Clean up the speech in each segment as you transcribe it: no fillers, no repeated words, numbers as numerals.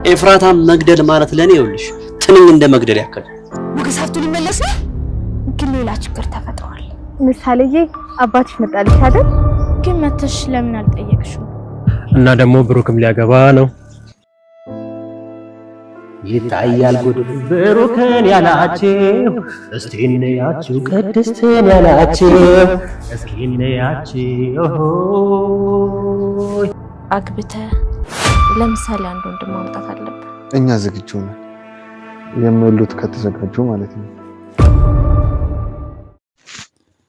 ኤፍራታም መግደል ማለት ለኔ ይኸውልሽ ትንኝ እንደ መግደል ያክል። ሞገስ ሀብቱን ሊመለስ ነው፣ ግን ሌላ ችግር ተፈጥሯል። ምሳሌዬ አባትሽ መጣልሽ አይደል? ግን መተሽ ለምን አልጠየቅሽው? እና ደግሞ ብሩክም ሊያገባ ነው። ይታያል ጉድ ብሩክን ያላችሁ እስቲ እንያችሁ፣ ቅድስትን ያላችሁ እስኪ እንያችሁ። አግብተህ ለምሳሌ አንድ ወንድ ማምጣት አለብህ። እኛ ዝግጁ ነን፣ የሚወሉት ከተዘጋጁ ማለት ነው።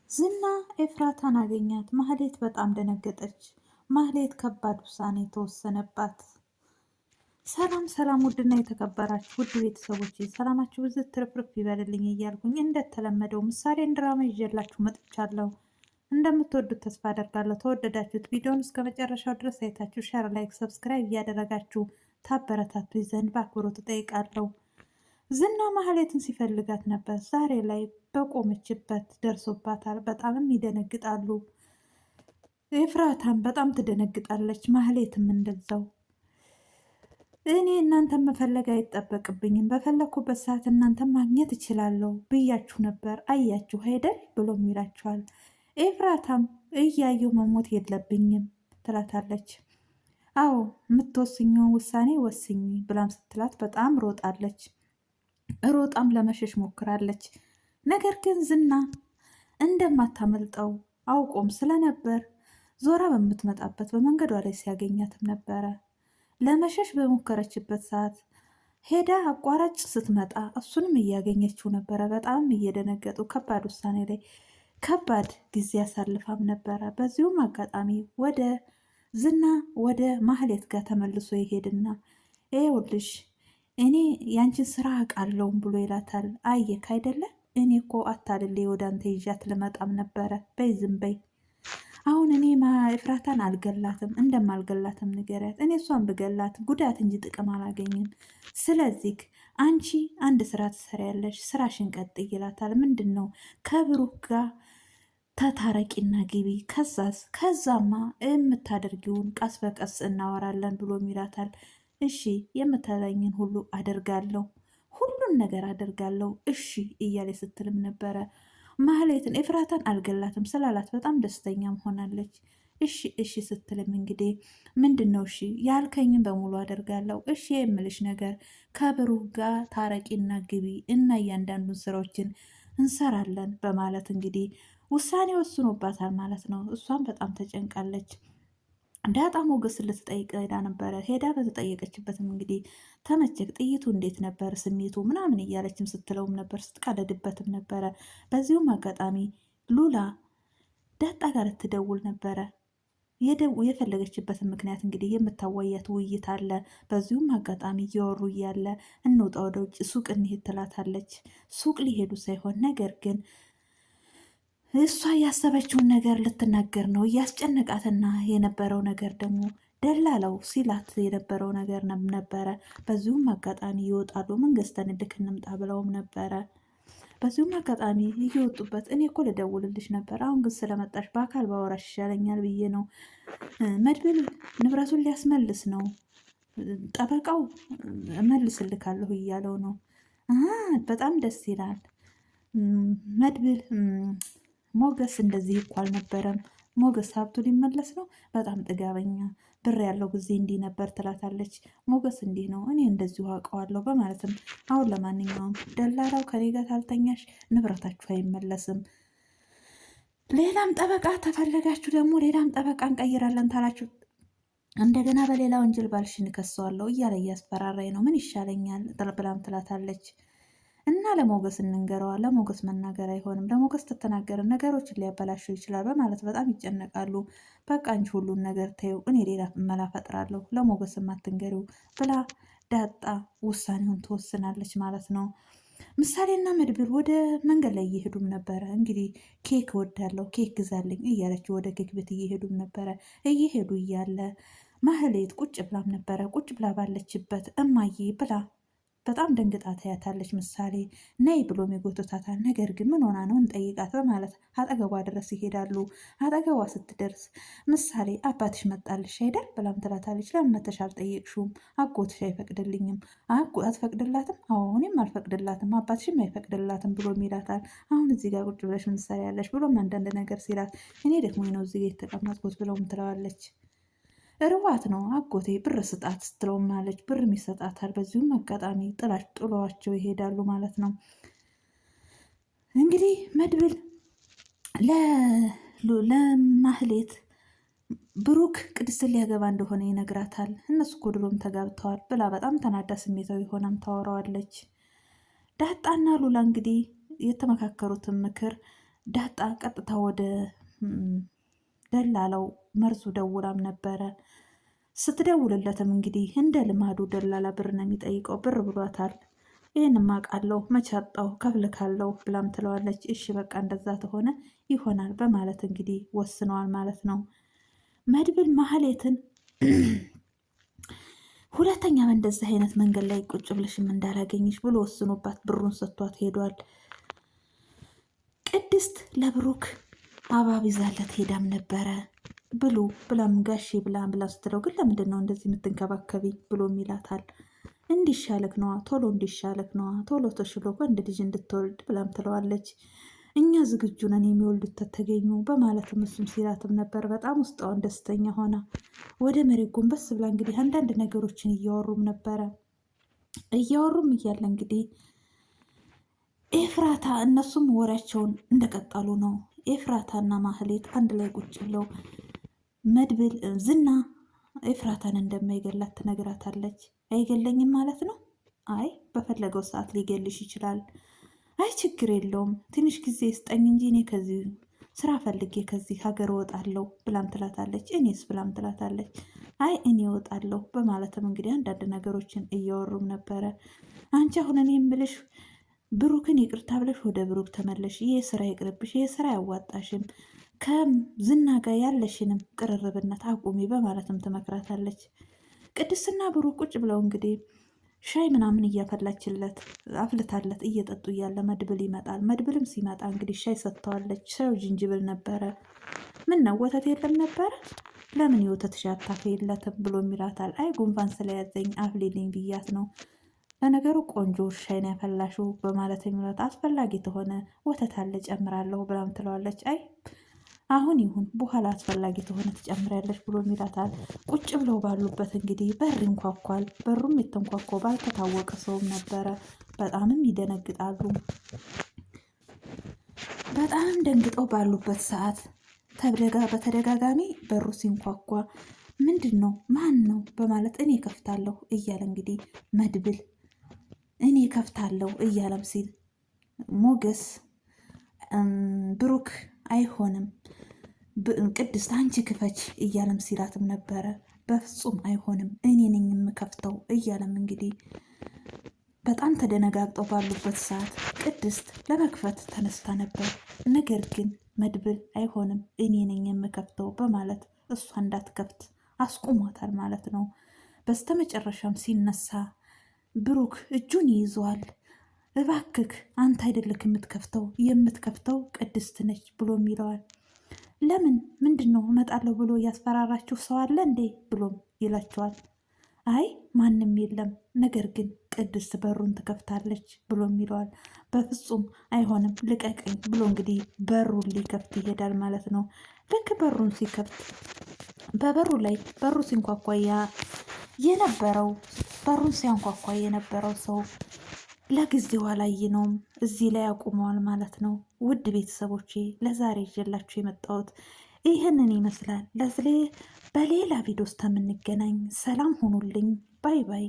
ዝና ኤፍራታን አገኛት። ማህሌት በጣም ደነገጠች። ማህሌት ከባድ ውሳኔ ተወሰነባት። ሰላም ሰላም፣ ውድና የተከበራችሁ ውድ ቤተሰቦች ሰላማችሁ ብዙ ትርፍርፍ ይበልልኝ እያልኩኝ እንደተለመደው ምሳሌን ድራማ ይዤላችሁ መጥቻለሁ። እንደምትወዱት ተስፋ አደርጋለሁ። ተወደዳችሁት ቪዲዮን እስከ መጨረሻው ድረስ አይታችሁ ሼር፣ ላይክ፣ ሰብስክራይብ እያደረጋችሁ ታበረታቱ ዘንድ በአክብሮት እጠይቃለሁ። ዝና ማህሌትን ሲፈልጋት ነበር። ዛሬ ላይ በቆመችበት ደርሶባታል። በጣምም ይደነግጣሉ። ኤፍራታም በጣም ትደነግጣለች። ማህሌትም እንደዛው። እኔ እናንተን መፈለግ አይጠበቅብኝም፣ በፈለግኩበት ሰዓት እናንተን ማግኘት እችላለሁ ብያችሁ ነበር፣ አያችሁ አይደል ብሎም ይላችኋል። ኤፍራታም እያየው መሞት የለብኝም ትላታለች። አዎ የምትወስኘውን ውሳኔ ወስኝ ብላም ስትላት በጣም ሮጣለች። ሮጣም ለመሸሽ ሞክራለች። ነገር ግን ዝና እንደማታመልጠው አውቆም ስለነበር ዞራ በምትመጣበት በመንገዷ ላይ ሲያገኛትም ነበረ። ለመሸሽ በሞከረችበት ሰዓት ሄዳ አቋራጭ ስትመጣ እሱንም እያገኘችው ነበረ። በጣም እየደነገጡ ከባድ ውሳኔ ላይ ከባድ ጊዜ ያሳልፋም ነበረ። በዚሁም አጋጣሚ ወደ ዝና ወደ ማህሌት ጋር ተመልሶ ይሄድና ይኸውልሽ እኔ ያንቺን ስራ አውቃለሁም ብሎ ይላታል። አየክ አይደለ እኔ እኮ አታልሌ ወደ አንተ ይዣት ልመጣም ነበረ። በይ ዝም በይ። አሁን እኔ ኤፍራታን አልገላትም፣ እንደማልገላትም ንገሪያት። እኔ እሷን ብገላት ጉዳት እንጂ ጥቅም አላገኝም። ስለዚህ አንቺ አንድ ስራ ትሰሪያለሽ፣ ስራሽን ቀጥይ ይላታል። ምንድን ነው? ከብሩክ ጋር ተታረቂና ግቢ፣ ከዛማ የምታደርጊውን ቀስ በቀስ እናወራለን ብሎም ይላታል። እሺ የምታለኝን ሁሉ አደርጋለሁ፣ ሁሉን ነገር አደርጋለሁ እሺ እያለ ስትልም ነበረ። ማህሌትን ኤፍራታን አልገላትም ስላላት በጣም ደስተኛም ሆናለች። እሺ እሺ ስትልም እንግዲህ ምንድን ነው እሺ ያልከኝን በሙሉ አደርጋለሁ፣ እሺ የምልሽ ነገር ከብሩክ ጋር ታረቂና ግቢ እና እያንዳንዱን ስራዎችን እንሰራለን በማለት እንግዲህ ውሳኔ ወስኖባታል ማለት ነው። እሷም በጣም ተጨንቃለች። ዳጣ ሞገስ ልትጠይቅ ሄዳ ነበረ። ሄዳ በተጠየቀችበትም እንግዲህ ተመቸክ፣ ጥይቱ እንዴት ነበር ስሜቱ ምናምን እያለችም ስትለውም ነበር፣ ስትቀለድበትም ነበረ። በዚሁም አጋጣሚ ሉላ ዳጣ ጋር ልትደውል ነበረ። የፈለገችበትን ምክንያት እንግዲህ የምታወያት ውይይት አለ። በዚሁም አጋጣሚ እያወሩ እያለ እንውጣ ወደ ውጭ ሱቅ እንሄድ ትላታለች። ሱቅ ሊሄዱ ሳይሆን ነገር ግን እሷ ያሰበችውን ነገር ልትናገር ነው። እያስጨነቃትና የነበረው ነገር ደግሞ ደላላው ሲላት የነበረው ነገር ነበረ። በዚሁም አጋጣሚ ይወጣሉ። ምን ገዝተን ልክ እንምጣ ብለውም ነበረ። በዚሁም አጋጣሚ እየወጡበት እኔ እኮ ልደውልልሽ ነበር፣ አሁን ግን ስለመጣሽ በአካል ባወራሽ ይሻለኛል ብዬ ነው። መድብል ንብረቱን ሊያስመልስ ነው፣ ጠበቃው እመልስልካለሁ እያለው ነው። በጣም ደስ ይላል። መድብል ሞገስ እንደዚህ እኮ አልነበረም። ሞገስ ሀብቱ ሊመለስ ነው። በጣም ጥጋበኛ፣ ብር ያለው ጊዜ እንዲህ ነበር ትላታለች። ሞገስ እንዲህ ነው፣ እኔ እንደዚሁ አውቀዋለሁ በማለትም አሁን ለማንኛውም ደላላው ከኔ ጋር ካልተኛሽ ንብረታችሁ አይመለስም፣ ሌላም ጠበቃ ተፈለጋችሁ ደግሞ ሌላም ጠበቃ እንቀይራለን ታላችሁ እንደገና በሌላ ወንጀል ባልሽን እከሰዋለሁ እያለ እያስፈራራኝ ነው፣ ምን ይሻለኛል ብላም ትላታለች። እና ለሞገስ እንንገረዋ፣ ለሞገስ መናገር አይሆንም፣ ለሞገስ ትተናገርን ነገሮችን ሊያበላሸው ይችላል በማለት በጣም ይጨነቃሉ። በቃ አንቺ ሁሉን ነገር ተይው፣ እኔ ሌላ መላ ፈጥራለሁ፣ ለሞገስ አትንገሪው ብላ ዳጣ ውሳኔውን ትወስናለች ማለት ነው። ምሳሌና መድብል ወደ መንገድ ላይ እየሄዱም ነበረ። እንግዲህ ኬክ እወዳለሁ፣ ኬክ ግዛልኝ እያለች ወደ ኬክ ቤት እየሄዱም ነበረ። እየሄዱ እያለ ማህሌት ቁጭ ብላም ነበረ። ቁጭ ብላ ባለችበት እማዬ ብላ በጣም ደንግጣ ታያታለች። ምሳሌ ነይ ብሎ ይጎትታታል። ነገር ግን ምን ሆና ነው እንጠይቃት በማለት አጠገቧ ድረስ ይሄዳሉ። አጠገቧ ስትደርስ ምሳሌ አባትሽ መጣልሽ አይደል ብላም ትላታለች። ለምን መተሽ አልጠየቅሽውም? አጎትሽ አይፈቅድልኝም። አትፈቅድላትም? አዎ እኔም አልፈቅድላትም አባትሽም አይፈቅድላትም ብሎ ይላታል። አሁን እዚህ ጋር ቁጭ ብለሽ ምሳሌ ያለሽ ብሎም አንዳንድ ነገር ሲላት እኔ ደግሞ ነው እዚህ ጋር የተቀመጥኩት ብለውም ትለዋለች። ርዋት ነው አጎቴ ብር ስጣት ስትለውም አለች። ብር ይሰጣታል። በዚሁም አጋጣሚ ጥሏቸው ይሄዳሉ ማለት ነው። እንግዲህ መድብል ለማህሌት ብሩክ ቅድስትን ሊያገባ እንደሆነ ይነግራታል። እነሱ እኮ ድሮም ተጋብተዋል ብላ በጣም ተናዳ ስሜታዊ ሆናም ታወራዋለች። ዳጣና ሉላ እንግዲህ የተመካከሩትን ምክር ዳጣ ቀጥታ ወደ ደላላው መርዙ ደውላም ነበረ። ስትደውልለትም እንግዲህ እንደ ልማዱ ደላላ ብር ነው የሚጠይቀው። ብር ብሏታል። ይህንም አውቃለሁ መቼ አጣሁ ከፍልካለሁ ብላም ትለዋለች። እሺ በቃ እንደዛ ተሆነ ይሆናል በማለት እንግዲህ ወስነዋል ማለት ነው። መድብል ማህሌትን ሁለተኛ በእንደዚህ አይነት መንገድ ላይ ቁጭ ብለሽም እንዳላገኝሽ ብሎ ወስኖባት ብሩን ሰጥቷት ሄዷል። ቅድስት ለብሩክ አባብ ይዛለት ሄዳም ነበረ። ብሉ ብላም ጋሼ ብላ ስትለው ግን ለምንድን ነው እንደዚህ የምትንከባከቢ ብሎም ይላታል። እንዲሻለክ ነዋ ቶሎ እንዲሻለክ ነዋ ቶሎ ተሽሎ ወንድ ልጅ እንድትወልድ ብላም ትለዋለች። እኛ ዝግጁ ነን የሚወልዱት ተገኙ በማለትም እሱም ሲላትም ነበር። በጣም ውስጣዋን ደስተኛ ሆና ወደ መሬት ጎንበስ ብላ እንግዲህ አንዳንድ ነገሮችን እያወሩም ነበረ። እያወሩም እያለ እንግዲህ ኤፍራታ እነሱም ወሬያቸውን እንደቀጠሉ ነው። ኤፍራታና ማህሌት አንድ ላይ ቁጭ ብለው መድብል ዝና ኤፍራታን እንደማይገላት ትነግራታለች። አይገለኝም ማለት ነው? አይ በፈለገው ሰዓት ሊገልሽ ይችላል። አይ ችግር የለውም ትንሽ ጊዜ ስጠኝ እንጂ እኔ ከዚህ ስራ ፈልጌ ከዚህ ሀገር እወጣለሁ ብላም ትላታለች። እኔስ ብላም ትላታለች። አይ እኔ እወጣለሁ በማለትም እንግዲህ አንዳንድ ነገሮችን እያወሩም ነበረ። አንቺ አሁን እኔ የምልሽ ብሩክን ይቅርታ ብለሽ ወደ ብሩክ ተመለሽ። ይሄ ስራ ይቅርብሽ፣ ይሄ ስራ አያዋጣሽም፣ ከዝና ጋር ያለሽንም ቅርርብነት አቁሚ በማለትም ትመክራታለች። ቅድስትና ብሩክ ቁጭ ብለው እንግዲህ ሻይ ምናምን እያፈላችለት አፍልታለት እየጠጡ እያለ መድብል ይመጣል። መድብልም ሲመጣ እንግዲህ ሻይ ሰጥተዋለች። ሻዩ ዝንጅብል ነበረ። ምን ነው ወተት የለም ነበረ? ለምን የወተት ሻይ አታፈይለትም ብሎ ይላታል። አይ ጉንፋን ስለያዘኝ አፍሊልኝ ብያት ነው። ለነገሩ ቆንጆ ሻይ ነው ያፈላሽው በማለት የሚላት አስፈላጊ ተሆነ ወተት አለ ጨምራለሁ ብላም ትለዋለች። አይ አሁን ይሁን በኋላ አስፈላጊ ተሆነ ትጨምሪያለሽ ብሎ ይላታል። ቁጭ ብለው ባሉበት እንግዲህ በር ይንኳኳል። በሩም የተንኳኳው ባልተታወቀ ሰውም ነበረ። በጣምም ይደነግጣሉ። በጣም ደንግጠው ባሉበት ሰዓት በተደጋጋሚ በሩ ሲንኳኳ ምንድን ነው ማን ነው በማለት እኔ ከፍታለሁ እያለ እንግዲህ መድብል እኔ ከፍታለሁ እያለም ሲል ሞገስ ብሩክ አይሆንም ቅድስት አንቺ ክፈች እያለም ሲላትም ነበረ። በፍጹም አይሆንም እኔ ነኝ የምከፍተው እያለም እንግዲህ በጣም ተደነጋግጠው ባሉበት ሰዓት ቅድስት ለመክፈት ተነስታ ነበር። ነገር ግን መድብል አይሆንም እኔ ነኝ የምከፍተው በማለት እሷ እንዳትከፍት አስቁሟታል ማለት ነው። በስተመጨረሻም ሲነሳ ብሩክ እጁን ይይዘዋል። እባክክ አንተ አይደለክ የምትከፍተው ቅድስት ነች ብሎም ይለዋል። ለምን ምንድን ነው እመጣለሁ ብሎ ያስፈራራችሁ ሰው አለ እንዴ ብሎም ይላቸዋል። አይ ማንም የለም፣ ነገር ግን ቅድስት በሩን ትከፍታለች ብሎም ይለዋል። በፍጹም አይሆንም ልቀቀኝ ብሎ እንግዲህ በሩን ሊከፍት ይሄዳል ማለት ነው። ልክ በሩን ሲከፍት በሩ ሲንኳኳያ የነበረው ሰው ለጊዜው አላየነውም፣ እዚህ ላይ አቁመዋል ማለት ነው። ውድ ቤተሰቦቼ ለዛሬ ይዤላችሁ የመጣሁት ይህንን ይመስላል። በሌላ ቪዲዮ ውስጥ የምንገናኝ። ሰላም ሁኑልኝ። ባይ ባይ።